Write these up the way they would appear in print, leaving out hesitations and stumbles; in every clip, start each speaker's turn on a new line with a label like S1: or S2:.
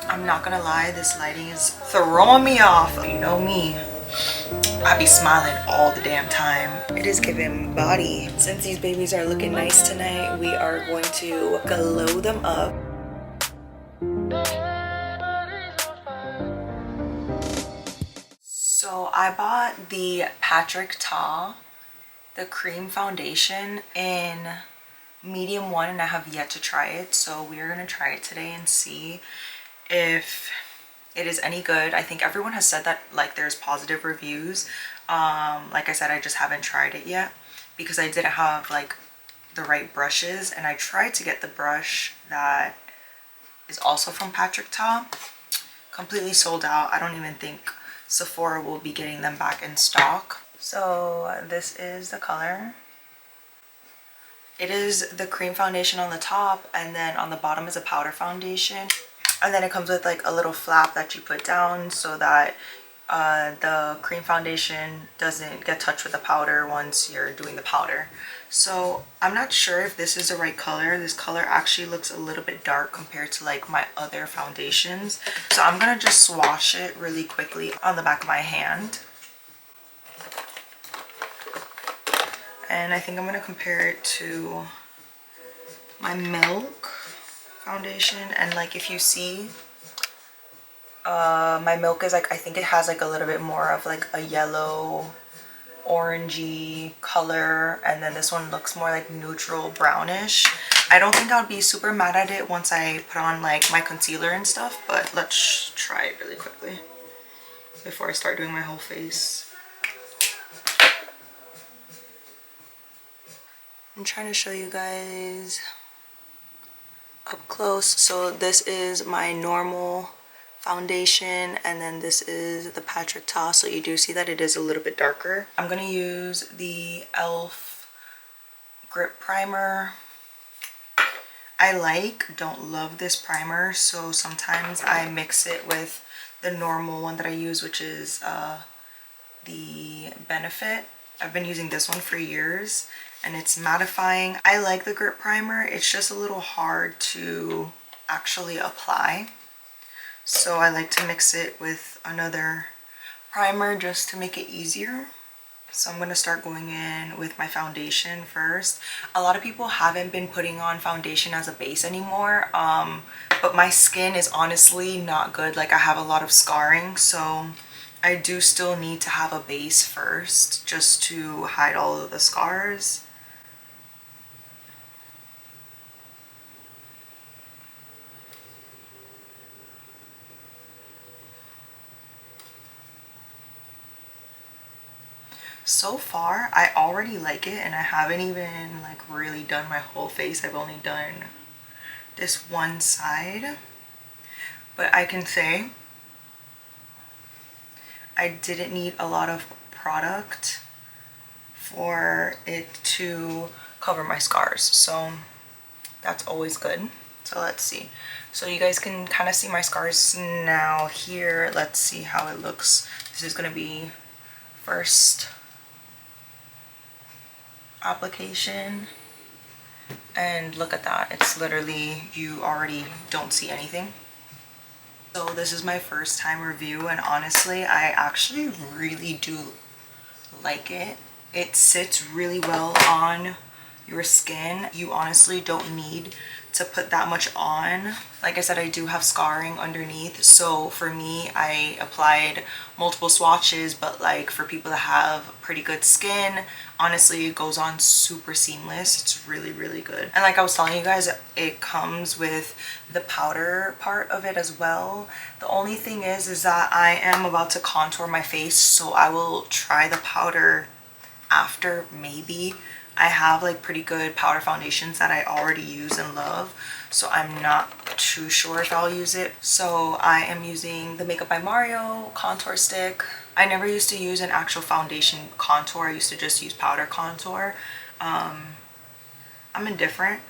S1: I'm not gonna lie, this lighting is throwing me off. You know me, I be smiling all the damn time. It is giving body. Since these babies are looking nice tonight, we are going to glow them up. So I bought the Patrick Ta, the cream foundation in medium 1, and I have yet to try it. So we're gonna try it today and see if it is any good. I think everyone has said that like there's positive reviews. Like I said, I just haven't tried it yet because I didn't have like the right brushes, and I tried to get the brush that is also from Patrick Ta. Completely sold out. I don't even think Sephora will be getting them back in stock. So this is the color. It is the cream foundation on the top, and then on the bottom is a powder foundation. And then it comes with like a little flap that you put down so that the cream foundation doesn't get touched with the powder once you're doing the powder. So I'm not sure if this is the right color. This color actually looks a little bit dark compared to like my other foundations. So I'm gonna just swatch it really quickly on the back of my hand. And I think I'm gonna compare it to my Milk foundation. And like if you see, my Milk is like, I think it has like a little bit more of like a yellow orangey color, and then this one looks more like neutral brownish. I don't think I would be super mad at it once I put on like my concealer and stuff, but let's try it really quickly before I start doing my whole face. I'm trying to show you guys up close. So this is my normal foundation, and then this is the Patrick Ta, so you do see that it is a little bit darker. I'm gonna use the e.l.f. grip primer. Don't love this primer, so sometimes I mix it with the normal one that I use, which is the Benefit. I've been using this one for years, and it's mattifying. I like the grip primer. It's just a little hard to actually apply. So I like to mix it with another primer just to make it easier. So I'm going to start going in with my foundation first. A lot of people haven't been putting on foundation as a base anymore, but my skin is honestly not good. Like I have a lot of scarring, so I do still need to have a base first just to hide all of the scars. So far I already like it, and I haven't even like really done my whole face. I've only done this one side, but I can say I didn't need a lot of product for it to cover my scars, so that's always good. So let's see. So you guys can kind of see my scars now here. Let's see how it looks. This is going to be first application, and look at that. It's literally, you already don't see anything. So this is my first time review, and honestly I actually really do like it. It sits really well on your skin. You honestly don't need to put that much on. Like I said, I do have scarring underneath, so for me I applied multiple swatches, but like for people that have pretty good skin, honestly it goes on super seamless. It's really, really good. And like I was telling you guys, it comes with the powder part of it as well. The only thing is that I am about to contour my face, so I will try the powder after. Maybe I have like pretty good powder foundations that I already use and love, so I'm not too sure if I'll use it. So I am using the Makeup by Mario contour stick. I never used to use an actual foundation contour. I used to just use powder contour. I'm indifferent.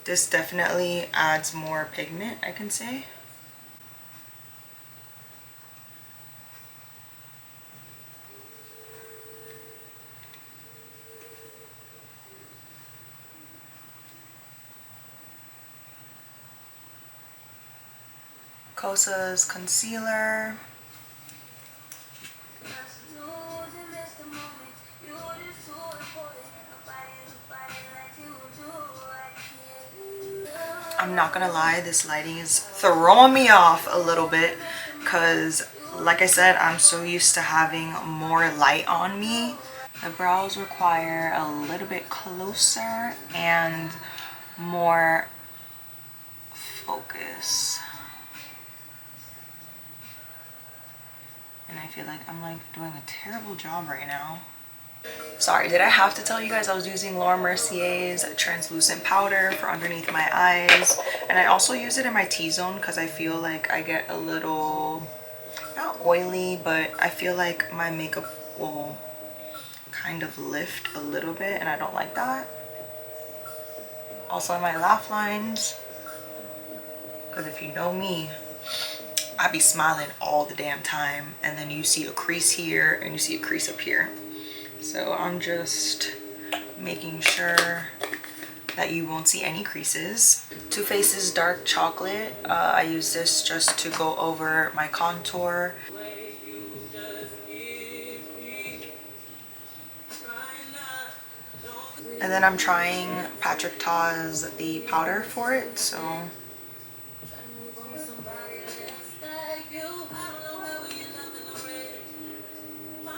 S1: This definitely adds more pigment, I can say. Kosa's concealer. I'm not gonna lie, this lighting is throwing me off a little bit because, like I said, I'm so used to having more light on me. The brows require a little bit closer and more focus. And I feel like I'm like doing a terrible job right now. Sorry, did I have to tell you guys I was using Laura Mercier's translucent powder for underneath my eyes? And I also use it in my T-zone because I feel like I get a little, not oily, but I feel like my makeup will kind of lift a little bit and I don't like that. Also in my laugh lines, because if you know me, I be smiling all the damn time and then you see a crease here and you see a crease up here. So I'm just making sure that you won't see any creases. Too Faced's Dark Chocolate. I use this just to go over my contour. And then I'm trying Patrick Ta's the powder for it, so.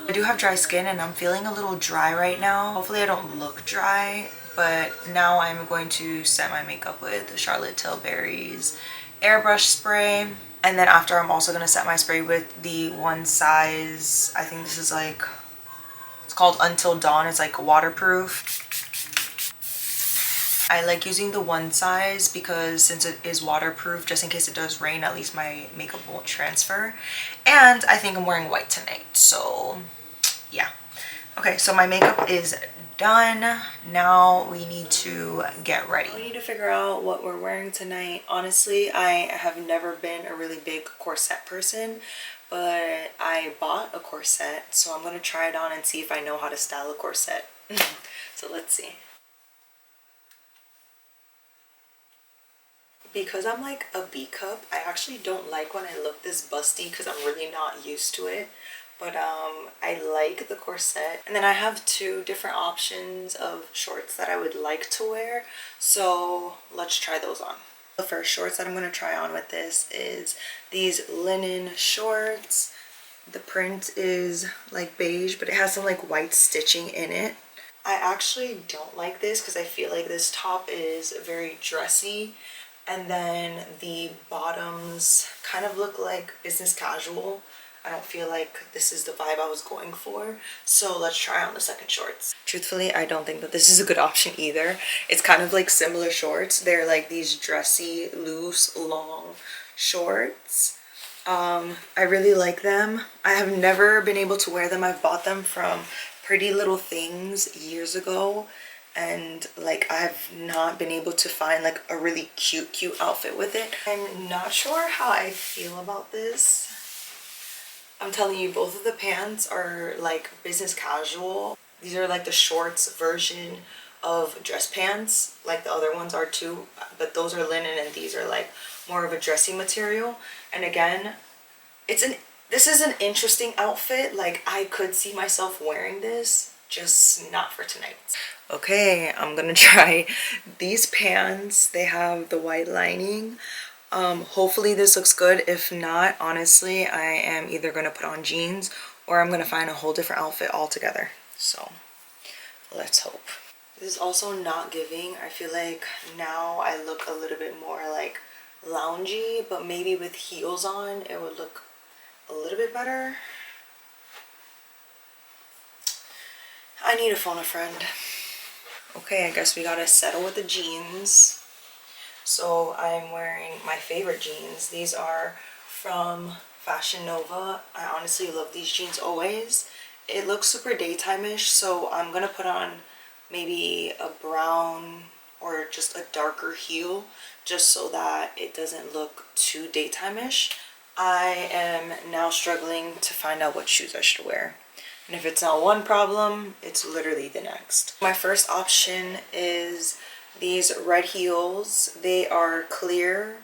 S1: I do have dry skin and I'm feeling a little dry right now. Hopefully I don't look dry, but now I'm going to set my makeup with the Charlotte Tilbury's airbrush spray. And then after, I'm also going to set my spray with the One Size, I think this is like, it's called Until Dawn. It's like waterproof. I like using the One Size because since it is waterproof, just in case it does rain, at least my makeup won't transfer. And I think I'm wearing white tonight, so yeah. Okay, so my makeup is done. Now we need to get ready. We need to figure out what we're wearing tonight. Honestly, I have never been a really big corset person, but I bought a corset, so I'm gonna try it on and see if I know how to style a corset. So let's see. Because I'm like a B cup, I actually don't like when I look this busty because I'm really not used to it. But I like the corset. And then I have two different options of shorts that I would like to wear. So let's try those on. The first shorts that I'm going to try on with this is these linen shorts. The print is like beige, but it has some like white stitching in it. I actually don't like this because I feel like this top is very dressy. And then the bottoms kind of look like business casual. I don't feel like this is the vibe I was going for. So let's try on the second shorts. Truthfully, I don't think that this is a good option either. It's kind of like similar shorts. They're like these dressy, loose, long shorts. I really like them. I have never been able to wear them. I've bought them from Pretty Little Things years ago. And like I've not been able to find like a really cute outfit with it. I'm not sure how I feel about this. I'm telling you, both of the pants are like business casual. These are like the shorts version of dress pants, like the other ones are too, but those are linen and these are like more of a dressy material. And again, this is an interesting outfit. Like I could see myself wearing this, just not for tonight. Okay, I'm gonna try these pants. They have the white lining. Hopefully this looks good. If not, honestly, I am either gonna put on jeans or I'm gonna find a whole different outfit altogether. So let's hope. This is also not giving. I feel like now I look a little bit more like loungy, but maybe with heels on it would look a little bit better. I need to phone a friend. Okay, I guess we gotta settle with the jeans. So I'm wearing my favorite jeans. These are from Fashion Nova. I honestly love these jeans always. It looks super daytime-ish, so I'm gonna put on maybe a brown or just a darker heel just so that it doesn't look too daytime-ish. I am now struggling to find out what shoes I should wear. And if it's not one problem, it's literally the next. My first option is these red heels. They are clear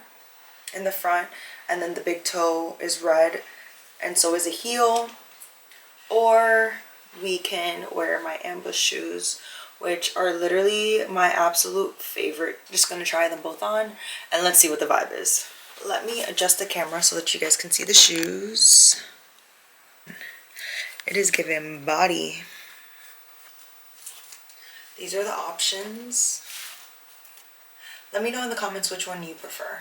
S1: in the front, and then the big toe is red, and so is a heel. Or we can wear my ambush shoes, which are literally my absolute favorite. Just gonna try them both on and let's see what the vibe is. Let me adjust the camera so that you guys can see the shoes. It is giving body. These are the options. Let me know in the comments which one you prefer.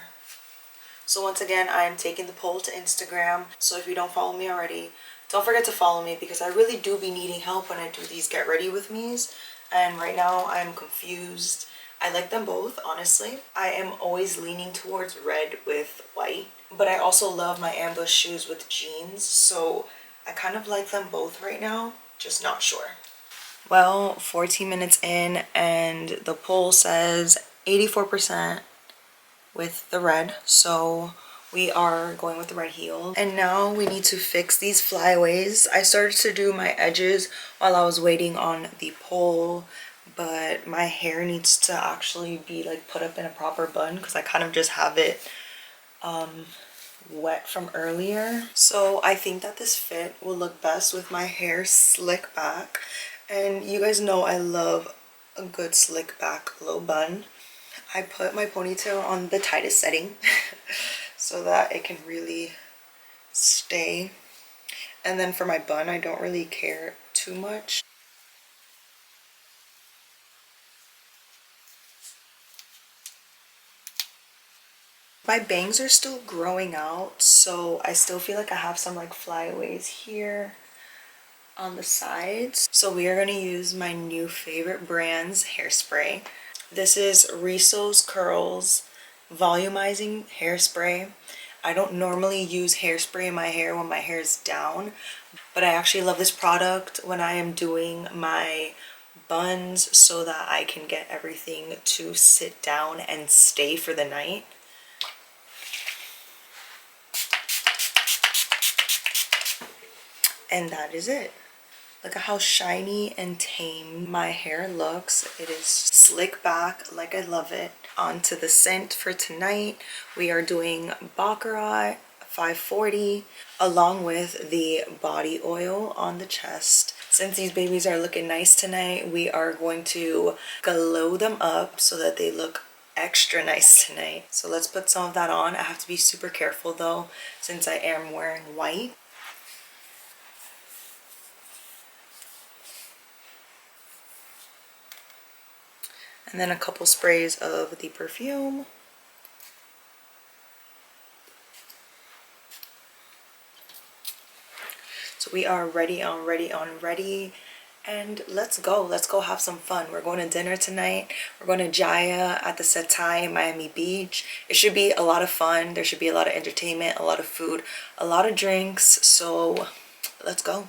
S1: So once again, I am taking the poll to Instagram. So if you don't follow me already, don't forget to follow me, because I really do be needing help when I do these get ready with me's. And right now I'm confused. I like them both, honestly. I am always leaning towards red with white, but I also love my ambush shoes with jeans. So I kind of like them both right now, just not sure. Well, 14 minutes in and the poll says 84% with the red, so we are going with the red heel. And now we need to fix these flyaways. I started to do my edges while I was waiting on the pole, but my hair needs to actually be like put up in a proper bun because I kind of just have it wet from earlier. So I think that this fit will look best with my hair slick back, and you guys know I love a good slick back low bun. I put my ponytail on the tightest setting so that it can really stay. And then for my bun, I don't really care too much. My bangs are still growing out, so I still feel like I have some like flyaways here on the sides. So we are going to use my new favorite brand's hairspray. This is Rizo's Curls Volumizing Hairspray. I don't normally use hairspray in my hair when my hair is down, but I actually love this product when I am doing my buns so that I can get everything to sit down and stay for the night. And that is it. Look at how shiny and tame my hair looks. It is slick back like I love it. On to the scent for tonight. We are doing Baccarat 540 along with the body oil on the chest. Since these babies are looking nice tonight, we are going to glow them up so that they look extra nice tonight. So let's put some of that on. I have to be super careful though, since I am wearing white. And then a couple sprays of the perfume. So we are ready, and let's go have some fun. We're going to dinner tonight. We're going to Jaya at the Setai in Miami Beach. It should be a lot of fun. There should be a lot of entertainment, a lot of food, a lot of drinks. So let's go.